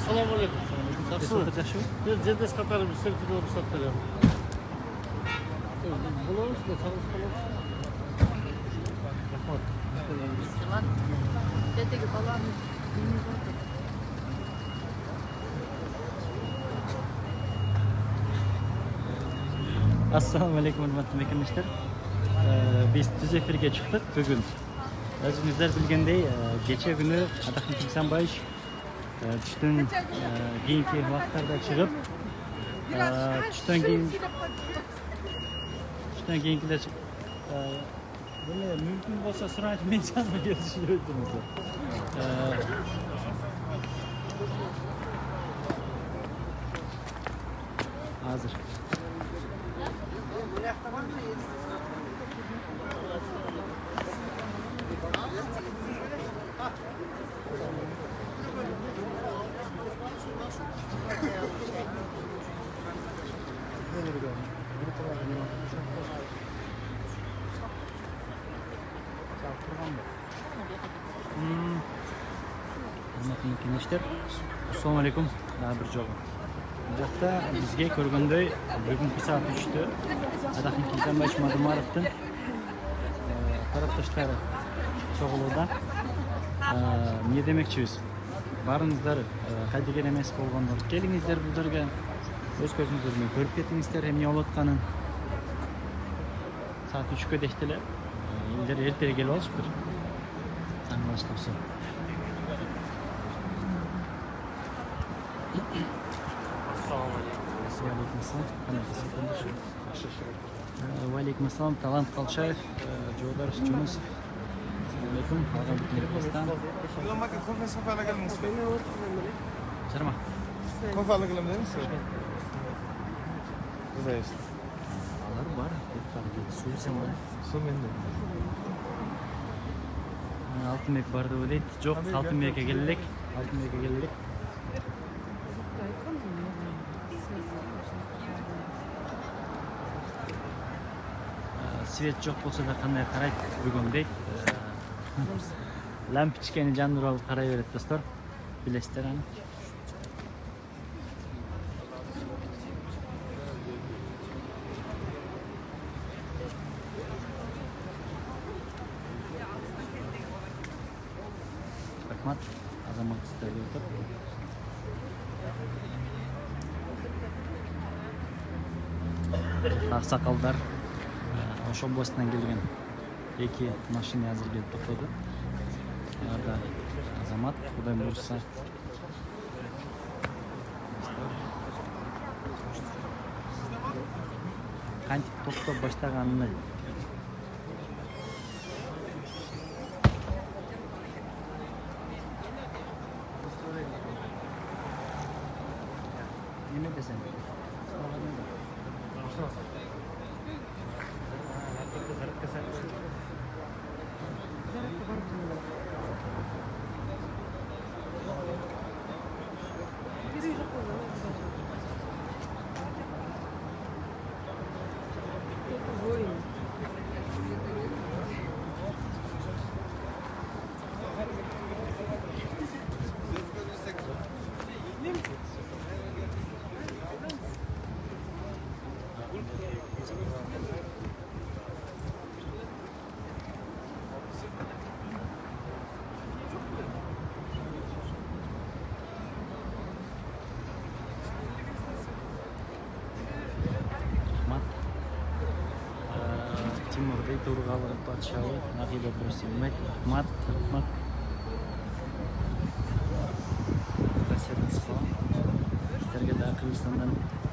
Assalomu alaykum. Yaxshimi? Men Jendes qatarib selfie ruxsat beraman. Bo'lamiz, chaqirish qolamiz. Rahmat. Tetiga balani Assalomu alaykum hurmatli mekanishlar. Biz tuz efirga chiqdik bugun. O'zingizlar bilgandek, kecha kuni Adahmet Kimsanboyev tushdan keyingi vaqtlarda chiqib, tushdan keyingilar böyle mümkün bo'lsa surat menchani yozishni o'timiz. Hazır. Gençler, assalomu alaykum. Bir javob. Bu yoqda bizga ko'rgandek bugungi soat 3da Adahmet Kimsanboyev Madumarovdan tarafdoshlari chog'iluvdan ne demoqchimiz? Baringizlar qaydagan emas bo'lganlar. Kelingizlar bu yerga o'z ko'zingiz bilan ko'rib ketingizlar ham ne olayotganin. Soat 3ga dekdilar. Endi ertaga kelib olishdir. Anglashmoqchi. Валейкум ассалам, Талант Қалшаев, Жолдар Жунусов. Assalamualaikum, Hakan Bitmeli-Postan. Sarma. Como fala que ele me deu? Alar var, su sen var. Su mende. Altınbek barda öyleydi. Yok, Altınbek'e geldik. Altınbek'e geldik. Svet çok olsa da qanday qaraydi bugundek. Lampochkani jandur olib qarayveradi do'stlar. Bilasizlar ani. Rahmat. Azamat istedi o'tib. Aqsoqollar Oşo Bosnadan kelgan iki mashina hozir kelib to'xtadi. Ularda Azamat, Xudoy buyursa. Qancha to'xtab boshlaganini nima desam? Timurday Turg'alov podshohi Nahiba Tursunbek Ahmad sizlarga da Qirg'izistondan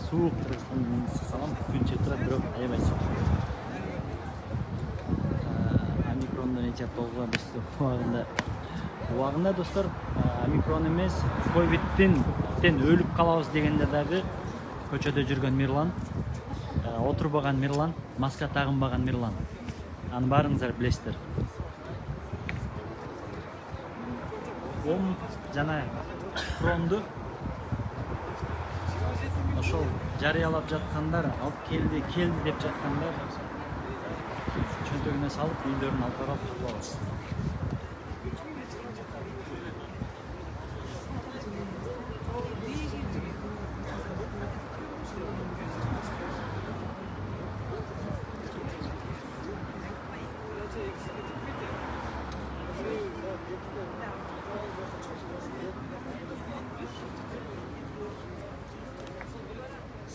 sovuq Qirg'izistondan salom kuncha turib birov aymaysiz. Omikrondan necha tug'ildi vaqtida do'stlar Omikron emas Covid'dan o'lib qolamiz degandagi ko'chada yurgan Mirlan o'tirib olgan Mirlan, maska tag'inmagan Mirlan. Ani baringizlar bilasizlar. Jana frondu o'sha jariyalab жатқандар, olib keldi deb жатқандар cho'ntagini solib uylarini olib borib chiqib olasiz.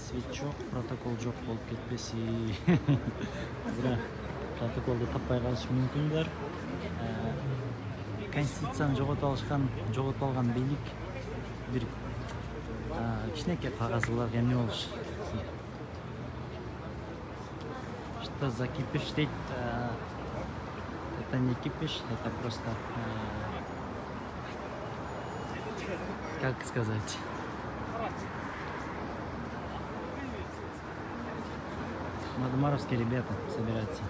свет жоқ, протокол жоқ болып кетпесе. Бірақ протоколды таппай қалышы мүмкін бар. Конституцияны жоғалтып алған билік бір кішкенекей қағазыларға не болушы. Что за кипиш дейді, это не кипиш, это просто, как сказать, мадмаровские ребята собираются.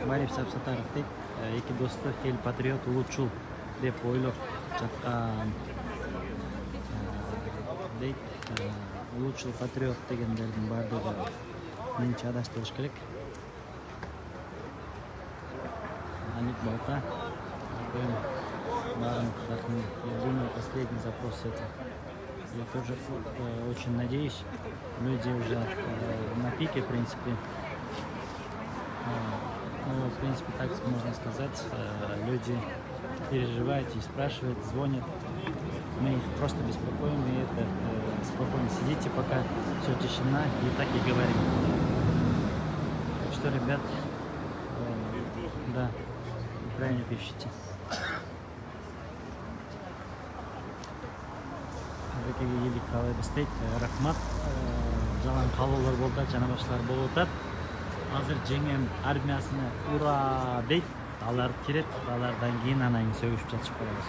Барип Сапсатаров дейді, екі досты ел патриот улутчул деп ойлап жатқан дейді. Улутчул патриот дегендердің бардығы меніңше адаштырыш керек. Аник Балта, я думаю, последний запрос это. Я тоже очень надеюсь, люди уже на пике, в принципе. Ну, в принципе, так можно сказать, люди переживают и спрашивают, звонят. Мы их просто беспокоим, и это спокойно сидите, пока все тишина, и так и говорим. Так что, ребят, да, правильно пишите. Әбекеге елік қалай бастайды. Рахмат, жалан қалулар болды, жана башылар болып отыр. Азыр жеңем армиясына ура дейді. Алар кирет, алардан кейін анайын сөгүшүп жатышып қалабыз.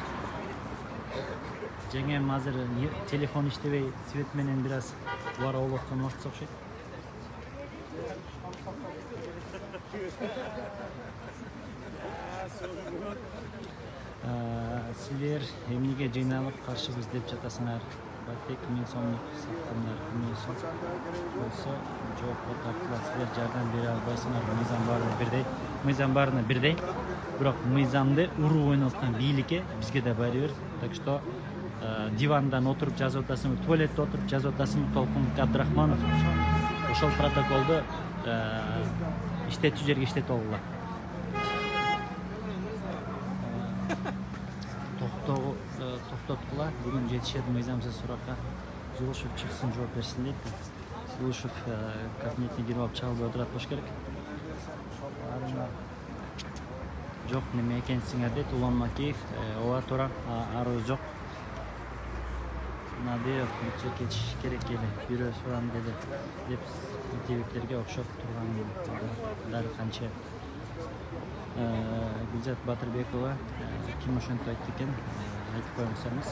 Жеңем азыр телефон иштебей, свет менен бираз убара болуп аткан убакыт окшойт. Силер эмнеге жыйналып каршыбыз деп жатасыңар? Байтек 1000 сомдук саттымдар. 1000 сом болсо жоопко тартылат. Силер жардам бере албайсыңар. Мыйзам баарына бирдей. Бирок мыйзамды уруу ойноткон бийликке бизге да барыбер. Так что дивандан отуруп жазып атасыңбы, туалетте отуруп жазып атасыңбы, Толкун Абдрахманов ошол протоколду иштетүү жерге иштетип алгыла. Токтоткула, бүгүн жетишет мыйзамсыз суракка. Жулушев чыксын, жооп берсин дейт. Жулушев кабинетине кирип алып чагылбай отурат болуш керек. Жок, неме экенсиңер дейт Улан Макеев. Ооба туура, арыз жок. Надеев бүтсө кетиш керек эле, бирөө сурам деди деп себептерге окшоп тургандар канча. Гүлзат Батырбекова ким ошентип айтты экен, айтып коюңуздарыңыз.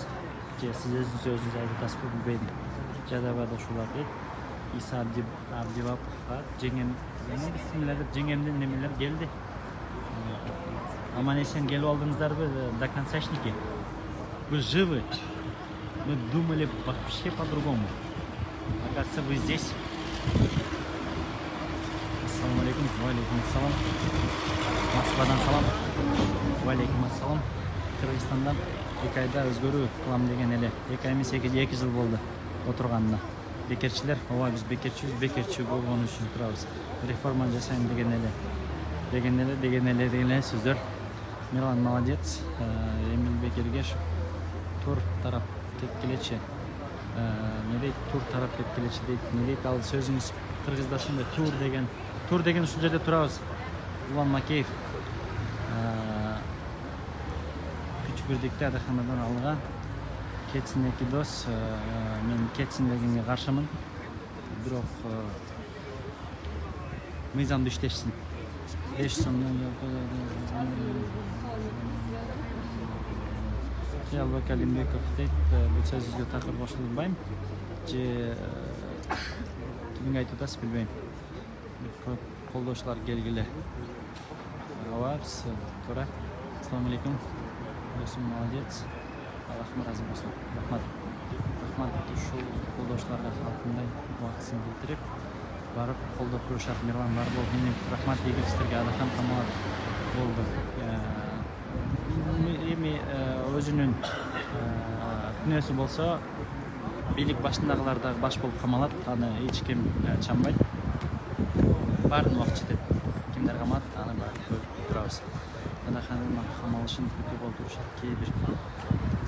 Же сиз өзүңүз айтып атасызбы билбейм. Жадабада ушулар дейт. Иса Абдиваповга жеңем жеңемдин немелер келди. Аман эсен келип алдыңыздарбы до концачники? Вы живы? Мы думали вообще по-другому. Оказывается, вы здесь. Ассаламу алейкум. Валейкум ассалам. Москвадан салам. Валейкум ассалам. Кыргызстандан 2 айда өзгөрүү кылам деген эле. 2 ай эмес, 2 жыл болду отурганына. Бекерчилер, ооба биз бекерчи болгон үчүн турабыз. Реформа жасайм деген эле сөздөр. Милан молодец. Эмил Бекергешев тур тарап кеткилечи. Не дейт, тур тарап кеткилечи дейт. Не дейт, ал сөзүңүз кыргыздашында тур деген ушул жерде турабыз. Улан Макеев күч бирдикти адаханадан алган. Кетсин эки дос, мен кетсин дегенге каршымын. Бирок мыйзамды иштешсин. 5 сомдон Албек Алимбеков дейт, бул сөзүзгө такыр кошулбайм. Же кимге айтып атасыз билбейм. Колдоочулар келгиле. Ооба, туура. Ассаламу алейкум. Досум молодец. Аллахым разы болсун. Рахмат. Ушул колдоочуларга халкындай убактысын билдирип, барып колдоп турушат Мирлан Барбол. Менин рахмат дейбиз силерге, Адахан Камалов болду. Эми өзүнүн күнөөсү болсо, бийлик башындагылар да баш болуп камалат, аны эч ким чамбайт. Баарын убакыт жетет. Кимдер камалат, аны көрүп турабыз. Адахан камалышын күтүп отурушат, кээ бир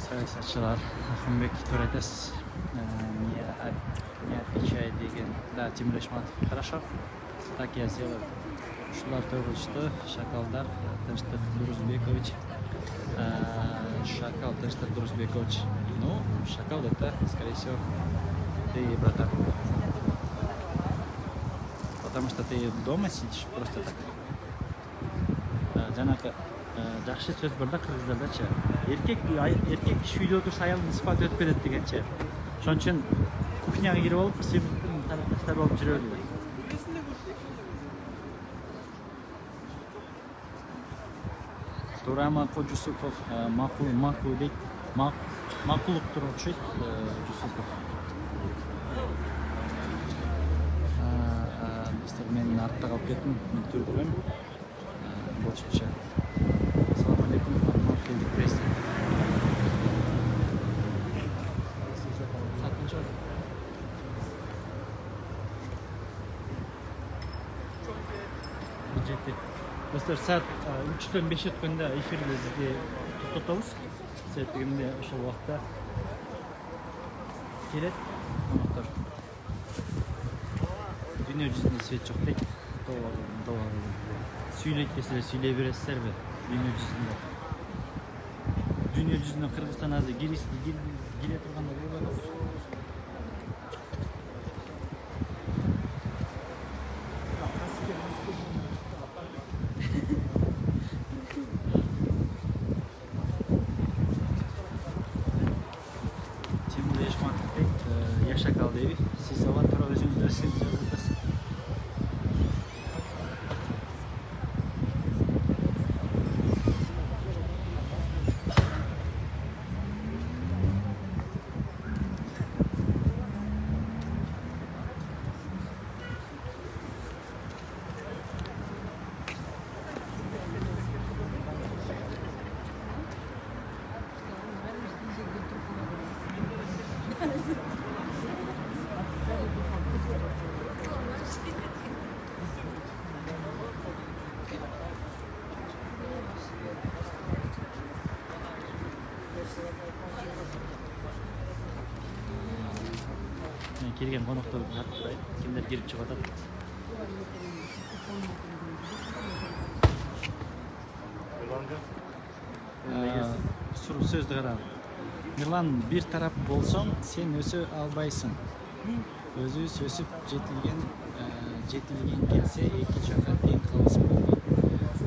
саясатчылар Ахунбек Төретес не отвечает деген. Да, Тимур Ишматов. Хорошо. Так я сделаю. Ушулар Тойгулчту, Шакалдар, Тынчтык Дурузбекович. Шакал Тынчтык Дурузбекович. Ну, Шакал это, скорее всего, ты, братан. Потому что ты дома сидишь просто так. Жанагы жакшы сөз бар да кыргыздардачы. Эркек киши үйдө турса аялдын сыпаты өтүп кетет дегенчи. Ошон үчүн кухняга кирип алып, семиттин таракчтар болуп жүрө берди. Турама Жусупов макул дейт. Макулук туруп окшойт Жусупов. Достор, мен артта калып кеттим, мен түрдүрөм. Болчуча. Ассаламу алейкум, Атман келдик президент. Жетти. Достор, саат 3-төн 5 өткөндө эфирди бизге токтотобуз. Себебинде ошол убакта келет коноктор. Дүйнө жүзүндө свет жок дейт. Сүйлейт десе сүйлей бересиздерби? Дүйнө жүзүнө Кыргызстан азыр келе турганда болбойт. Тимур Ишматов дейт, Яшакал дейби. Сиз алар тууралуу өзүңүздү жазып атасыз. Келген конокторду карап турайын. Кимдер кирип чыгып атат? Сөздү карап. Мирлан, бир тарап болсоң, сен өсө албайсың. Өзүбүз өсүп жетилген келсе, эки жакка тең калыс болот.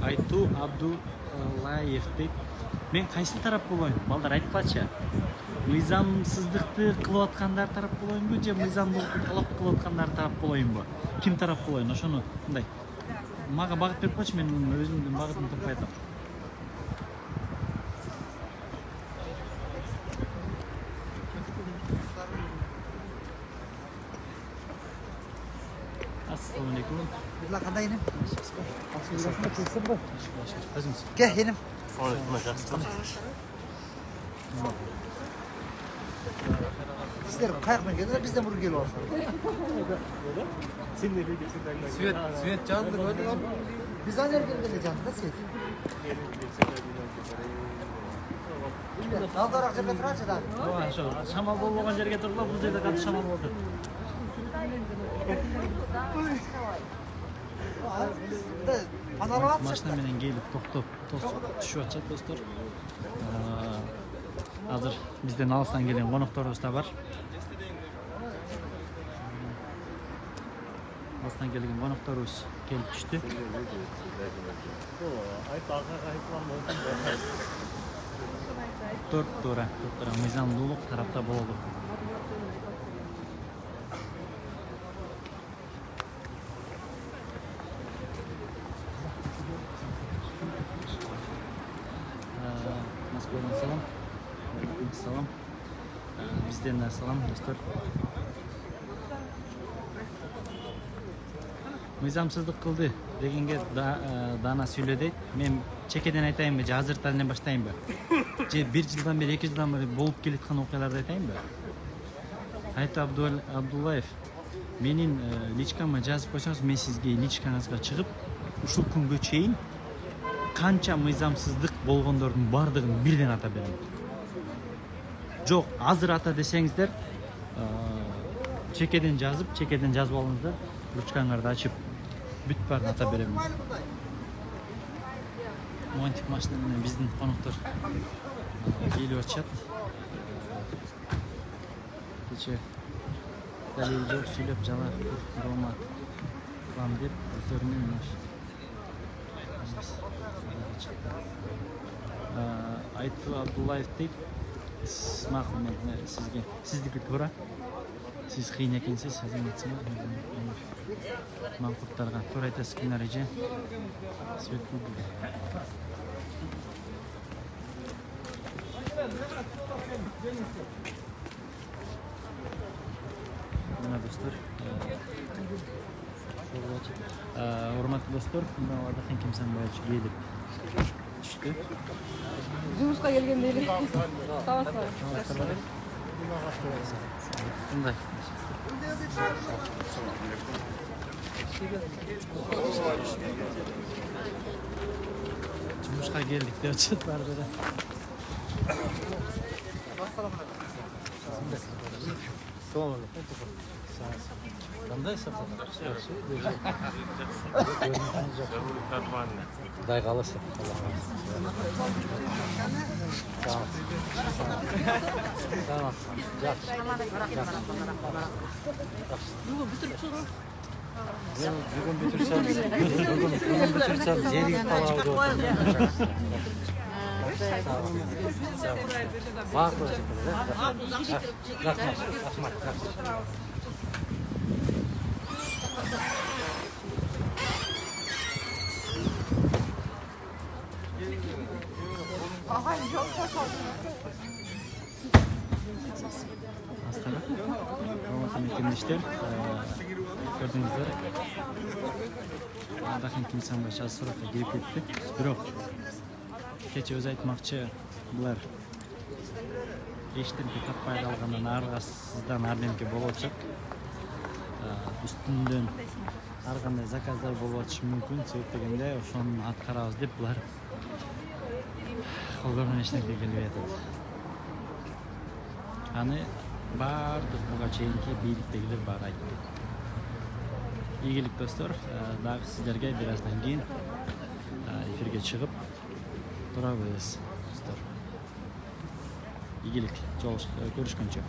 Айту Абдуллаев дейт. Мен кайсы тарап болоюн? Балдар айтпачы. Мыйзамсыздыкты кылып аткандар тарап болоюнбу же мыйзамдуулукту талап кылып аткандар тарап болоюнбу? Ким тарап болоюн? Ошону мындай. Мага багыт берип койчу, мен өзүмдүн багытымды таппай атам. Assalamu alaikum. Bizler kanda yenim. Özünüz. Gel yenim. Sizler kayakla geldiler, biz de buraya geliyor. Svet canlı böyle oldu. Biz aynı yerden geleceğiz da Svet. Daha doğru akşam getiren şeyler. Şamal bolboğan жерге turdular, bu жерде katı şamal oldu. Машина менен келип токтоп түшүп атышат достор. Азыр бизден алыстан келген конокторубуз да бар. Алыстан келген конокторубуз келип түштү. Туура мыйзамдуулук тарапта болду. Москвадан салам. Салам. Бизден салам достор. Мыйзамсыздык кылды дегенге Дана сүйлөдү. Мен чекеден айтайынбы, же азыртан эле баштайынбы? Же 1 жылдан бери, 2 жылдан бери болуп келаткан окуяларды айтайынбы? Айту Абдуллаев, менин личкама жазып койсоңуз, мен сизге личкаңызга чыгып, ушул күнгө чейин канча мыйзамсыздык болгондордун бардыгын бирден ата берем. Жоқ, азыр ата десеңіздер, чекеден жазып алыңыздар. Ручкаңарды ачып, бүт барын ата беремін. Монтик машинамен біздің қонақтар келіп атышат. Кеше дәлел жоқ сөйлеп жала Рома қылам деп өздерімен Айтқы Абдуллаев дейді. Мақұл сізге. Сіздікі тура. Siz қиын екенсіз, сіздің айтсыңыз. Маңқұрттарға тура айтасыз күнәр еже. Свет болды. Мына достар. Урматтуу достор, мына Адахин Кимсанбаевич келіп түшті. Жұмысқа келген дейлі. Сауасыздар. Қандай? Жұмысқа келдік деп отшыт бар жері. Қандай сапар? Құдай қаласа. Бүгін бүтірсем, зерігіп қалауды отырмын. Астана, Роматын мекемдештер, көрдіңіздер. Адахин Кимсанбаевич аз сұраққа келіп кетті. Бірақ, кеше өз айтмақшы, бұлар ештеңке таппай қалғаннан арғасыздан ардемке болып отыр. Үстінден арғандай заказдар болып отыр мүмкін, себеп дегенде ошоны атқарабыз деп бұлар қолдарынан ештеңке келбей жатады. Аны бардық буга чейинки бийликтегилер бар айтты. Ийгилик достор, дагы сиздерге бир аздан кийин эфирге чыгып турабыз достор. Ийгилик, көрүшкөнчө.